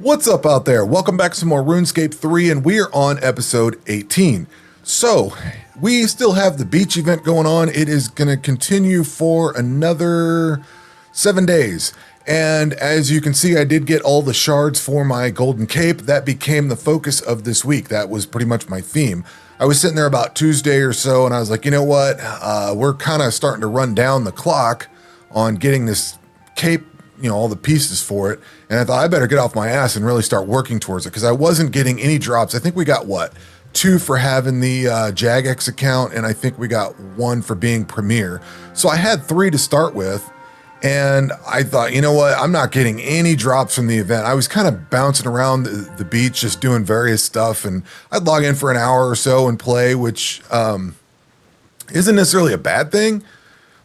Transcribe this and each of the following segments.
What's up out there? Welcome back to some more Runescape 3, and we are on episode 18. So, we still have the beach event going on. It is going to continue for another 7 days. And as you can see, I did get all the shards for my golden cape. That became the focus of this week. That was pretty much my theme. I was sitting there about Tuesday or so, and I was like, you know what? We're kind of starting to run down the clock on getting this cape, all the pieces for it. And I thought I better get off my ass and really start working towards it because I wasn't getting any drops. I think we got 2 for having the Jagex account, and I think we got 1 for being Premier. So I had 3 to start with, and I thought, you know what? I'm not getting any drops from the event. I was kind of bouncing around the beach, just doing various stuff, and I'd log in for an hour or so and play, which isn't necessarily a bad thing.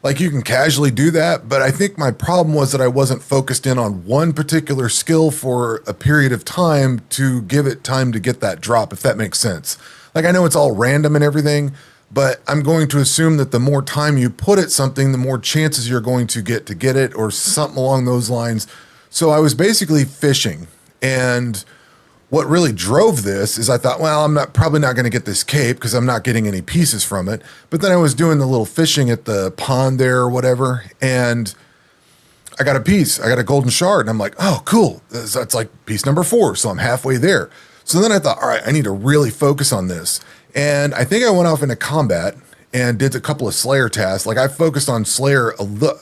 Like, you can casually do that, but I think my problem was that I wasn't focused in on one particular skill for a period of time to give it time to get that drop, if that makes sense. Like, I know it's all random and everything, but I'm going to assume that the more time you put at something, the more chances you're going to get it, or something along those lines. So I was basically fishing, and what really drove this is I thought, well, I'm probably not going to get this cape because I'm not getting any pieces from it. But then I was doing the little fishing at the pond there or whatever, and I got a piece. I got a golden shard, and I'm like, oh, cool. That's like piece number 4, so I'm halfway there. So then I thought, all right, I need to really focus on this. And I think I went off into combat and did a couple of Slayer tasks. Like, I focused on Slayer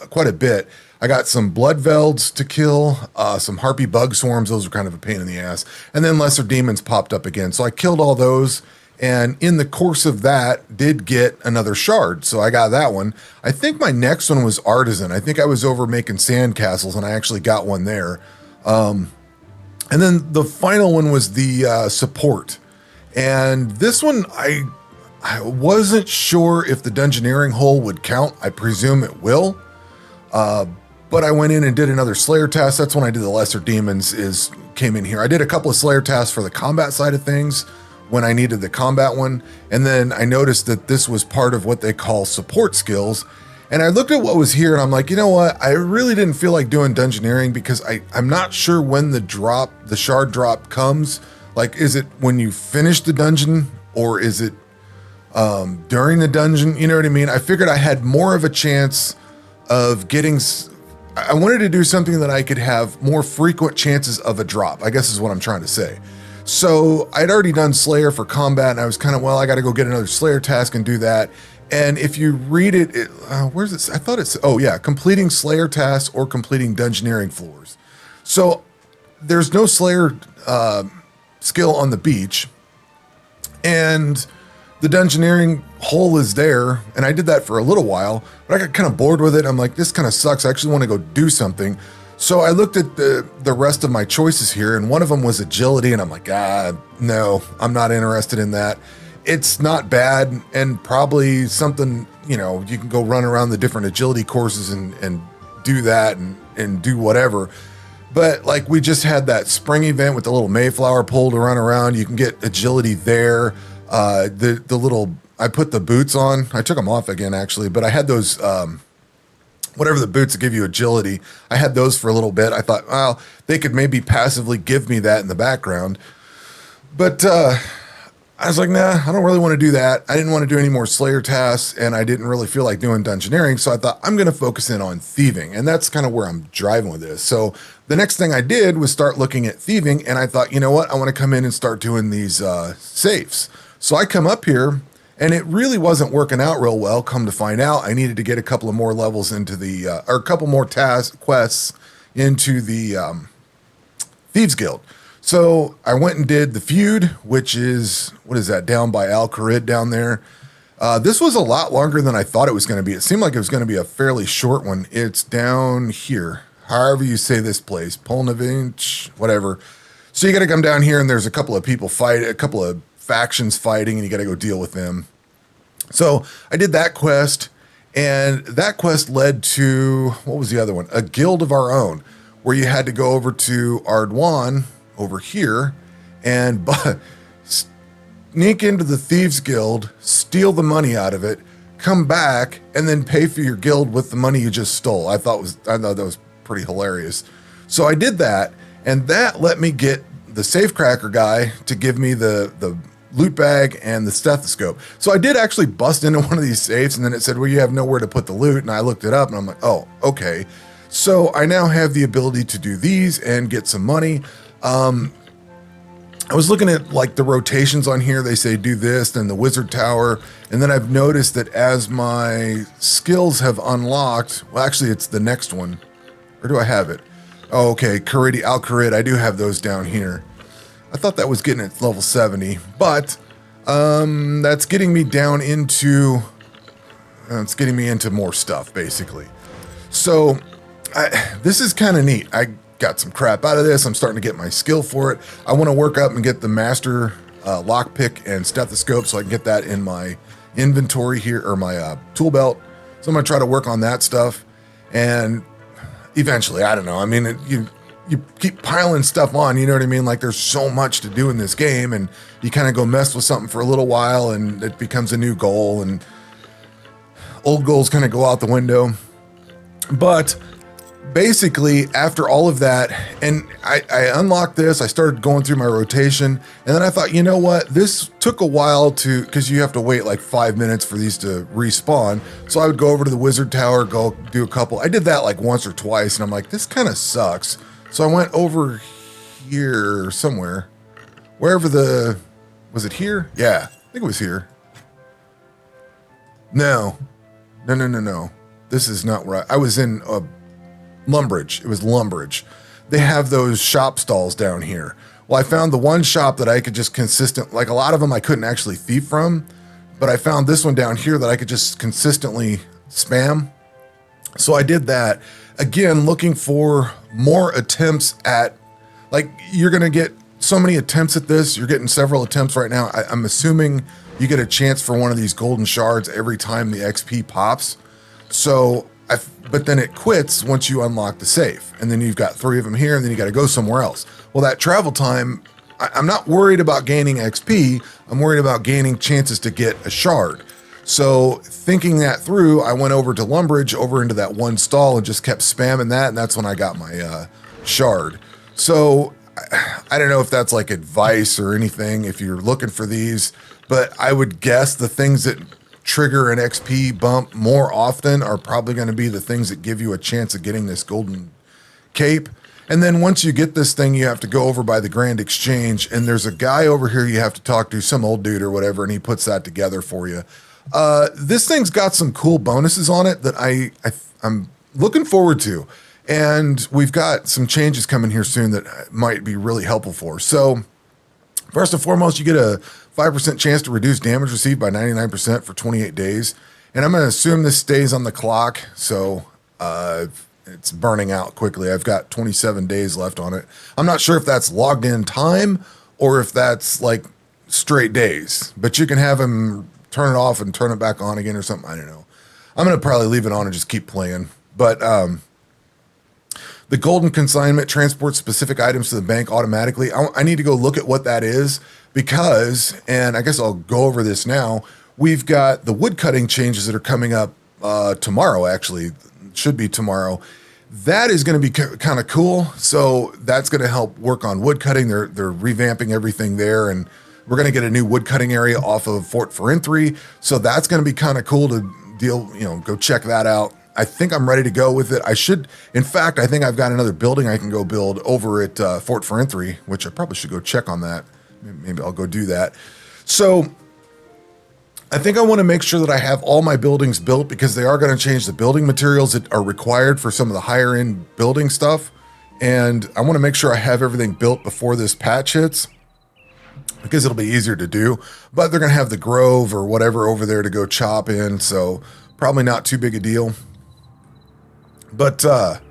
quite a bit. I got some blood velds to kill, some harpy bug swarms. Those were kind of a pain in the ass. And then lesser demons popped up again. So I killed all those. And in the course of that, did get another shard. So I got that one. I think my next one was artisan. I think I was over making sand castles, and I actually got one there. And then the final one was the support. And this one, I wasn't sure if the dungeoneering hole would count. I presume it will. But I went in and did another Slayer task. That's when I did the lesser demons, came in here. I did a couple of Slayer tasks for the combat side of things when I needed the combat one. And then I noticed that this was part of what they call support skills. And I looked at what was here, and I'm like, you know what? I really didn't feel like doing dungeoneering because I'm not sure when the shard drop comes. Like, is it when you finish the dungeon, or is it during the dungeon? You know what I mean? I figured I had more of a chance of getting. I wanted to do something that I could have more frequent chances of a drop, I guess is what I'm trying to say. So I'd already done Slayer for combat, and I was kind of, I got to go get another Slayer task and do that. And if you read it, where's it? I thought it's, completing Slayer tasks or completing dungeoneering floors. So there's no Slayer skill on the beach, and the dungeoneering hole is there, and I did that for a little while, but I got kind of bored with it. I'm like, this kind of sucks. I actually want to go do something. So I looked at the rest of my choices here, and one of them was agility, and I'm like, no, I'm not interested in that. It's not bad, and probably something, you can go run around the different agility courses and do that and do whatever. But like, we just had that spring event with the little Mayflower pole to run around. You can get agility there. The little, I put the boots on. I took them off again, actually, but I had those, whatever the boots that give you agility, I had those for a little bit. I thought, well, they could maybe passively give me that in the background. But I was like, nah, I don't really want to do that. I didn't want to do any more Slayer tasks, and I didn't really feel like doing dungeoneering. So I thought, I'm going to focus in on thieving. And that's kind of where I'm driving with this. So the next thing I did was start looking at thieving, and I thought, you know what? I want to come in and start doing these safes. So I come up here, and it really wasn't working out real well. Come to find out, I needed to get a couple of more levels into the, or a couple more quests into the Thieves Guild. So I went and did the feud, which is, what is that, down by Al Kharid down there. This was a lot longer than I thought it was going to be. It seemed like it was going to be a fairly short one. It's down here, however you say this place, Polnavinch, whatever. So you got to come down here, and there's a couple of people a couple of factions fighting, and you got to go deal with them. So I did that quest, and that quest led to, what was the other one? A guild of our own, where you had to go over to Ardwan over here and sneak into the Thieves Guild, steal the money out of it, come back, and then pay for your guild with the money you just stole. I thought that was pretty hilarious. So I did that, And that let me get the safecracker guy to give me the loot bag and the stethoscope. So I did actually bust into one of these safes, and then it said, well, you have nowhere to put the loot. And I looked it up and I'm like, oh, okay. So I now have the ability to do these and get some money. I was looking at like the rotations on here. They say do this, then the wizard tower. And then I've noticed that as my skills have unlocked, well, actually it's the next one. Or do I have it? Oh, okay. Al-Kharid. I do have those down here. I thought that was getting at level 70, but that's getting me down into, it's getting me into more stuff basically. So this is kind of neat. I got some crap out of this. I'm starting to get my skill for it. I want to work up and get the master lockpick and stethoscope so I can get that in my inventory here, or my tool belt. So I'm going to try to work on that stuff. And eventually, I don't know. I mean, you keep piling stuff on, you know what I mean? Like there's so much to do in this game, and you kind of go mess with something for a little while and it becomes a new goal, and old goals kind of go out the window. But basically, after all of that, and I unlocked this, I started going through my rotation, and then I thought, you know what? This took a while because you have to wait like 5 minutes for these to respawn. So I would go over to the wizard tower, go do a couple. I did that like once or twice, and I'm like, this kind of sucks. So I went over here somewhere, wherever was it here? Yeah, I think it was here. No. This is not where I was in Lumbridge. It was Lumbridge. They have those shop stalls down here. Well, I found the one shop that I could just like a lot of them I couldn't actually thief from, but I found this one down here that I could just consistently spam. So I did that. Again, looking for more attempts at, like, you're going to get so many attempts at this. You're getting several attempts right now. I'm assuming you get a chance for one of these golden shards every time the XP pops. So, but then it quits once you unlock the safe. And then you've got 3 of them here, and then you got to go somewhere else. Well, that travel time, I'm not worried about gaining XP. I'm worried about gaining chances to get a shard. So thinking that through, I went over to Lumbridge, over into that one stall, and just kept spamming that, and that's when I got my shard. So I don't know if that's like advice or anything if you're looking for these, but I would guess the things that trigger an XP bump more often are probably going to be the things that give you a chance of getting this golden cape. And then once you get this thing, you have to go over by the Grand Exchange, and there's a guy over here you have to talk to, some old dude or whatever, and he puts that together for you. This thing's got some cool bonuses on it that I'm looking forward to. And we've got some changes coming here soon that might be really helpful for. So first and foremost, you get a 5% chance to reduce damage received by 99% for 28 days. And I'm going to assume this stays on the clock. So, it's burning out quickly. I've got 27 days left on it. I'm not sure if that's logged in time or if that's like straight days, but you can have them turn it off and turn it back on again or something. I don't know. I'm going to probably leave it on and just keep playing. But the golden consignment transports specific items to the bank automatically. I need to go look at what that is because, and I guess I'll go over this now, we've got the wood cutting changes that are coming up tomorrow, actually. It should be tomorrow. That is going to be kind of cool. So that's going to help work on wood cutting. They're revamping everything there, and we're going to get a new wood cutting area off of Fort Ferentry. So that's going to be kind of cool to go check that out. I think I'm ready to go with it. In fact, I think I've got another building I can go build over at Fort Ferentry, which I probably should go check on that. Maybe I'll go do that. So I think I want to make sure that I have all my buildings built because they are going to change the building materials that are required for some of the higher end building stuff. And I want to make sure I have everything built before this patch hits because it'll be easier to do. But they're going to have the grove or whatever over there to go chop in. So probably not too big a deal. But I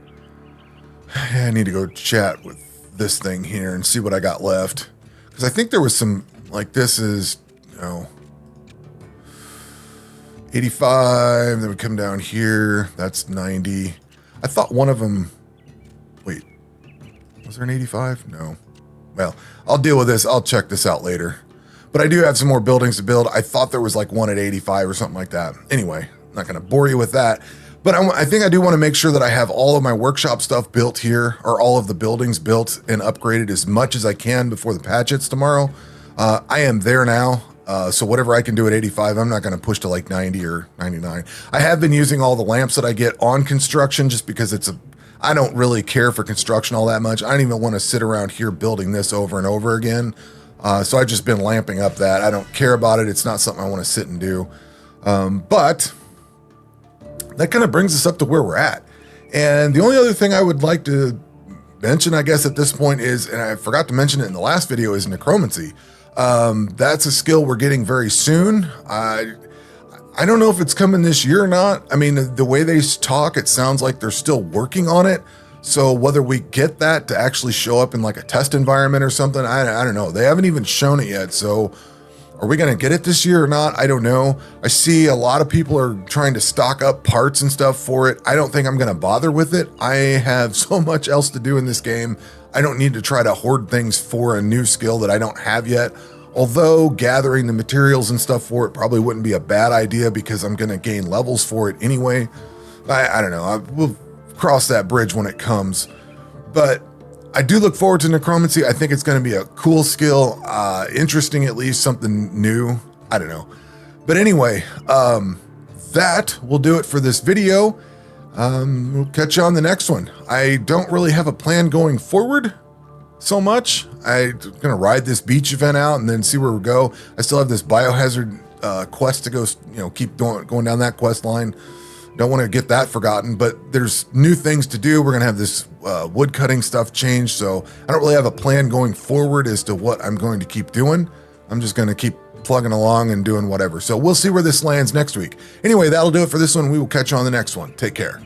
need to go chat with this thing here and see what I got left. Because I think there was some, like this is, 85, then we come down here, that's 90. I thought one of them, wait, was there an 85? No. Well, I'll deal with this. I'll check this out later. But I do have some more buildings to build. I thought there was like one at 85 or something like that. Anyway, I'm not going to bore you with that. But I think I do want to make sure that I have all of my workshop stuff built here, or all of the buildings built and upgraded as much as I can before the patch hits tomorrow. I am there now. So whatever I can do at 85, I'm not going to push to like 90 or 99. I have been using all the lamps that I get on construction just because I don't really care for construction all that much. I don't even want to sit around here building this over and over again. So I've just been lamping up that. I don't care about it. It's not something I want to sit and do. But that kind of brings us up to where we're at. And the only other thing I would like to mention, I guess, at this point is, and I forgot to mention it in the last video, is necromancy. That's a skill we're getting very soon. I don't know if it's coming this year or not. I mean, the way they talk, it sounds like they're still working on it. So whether we get that to actually show up in like a test environment or something, I don't know. They haven't even shown it yet. So are we going to get it this year or not? I don't know. I see a lot of people are trying to stock up parts and stuff for it. I don't think I'm going to bother with it. I have so much else to do in this game. I don't need to try to hoard things for a new skill that I don't have yet. Although gathering the materials and stuff for it probably wouldn't be a bad idea because I'm going to gain levels for it anyway. I don't know. We'll cross that bridge when it comes. But I do look forward to necromancy. I think it's going to be a cool skill, interesting, at least something new. I don't know. But anyway, that will do it for this video. We'll catch you on the next one. I don't really have a plan going forward so much. I'm going to ride this beach event out and then see where we go. I still have this biohazard quest to go, keep going down that quest line. Don't want to get that forgotten, but there's new things to do. We're going to have this wood cutting stuff changed. So I don't really have a plan going forward as to what I'm going to keep doing. I'm just going to keep plugging along and doing whatever. So we'll see where this lands next week. Anyway, that'll do it for this one. We will catch you on the next one. Take care.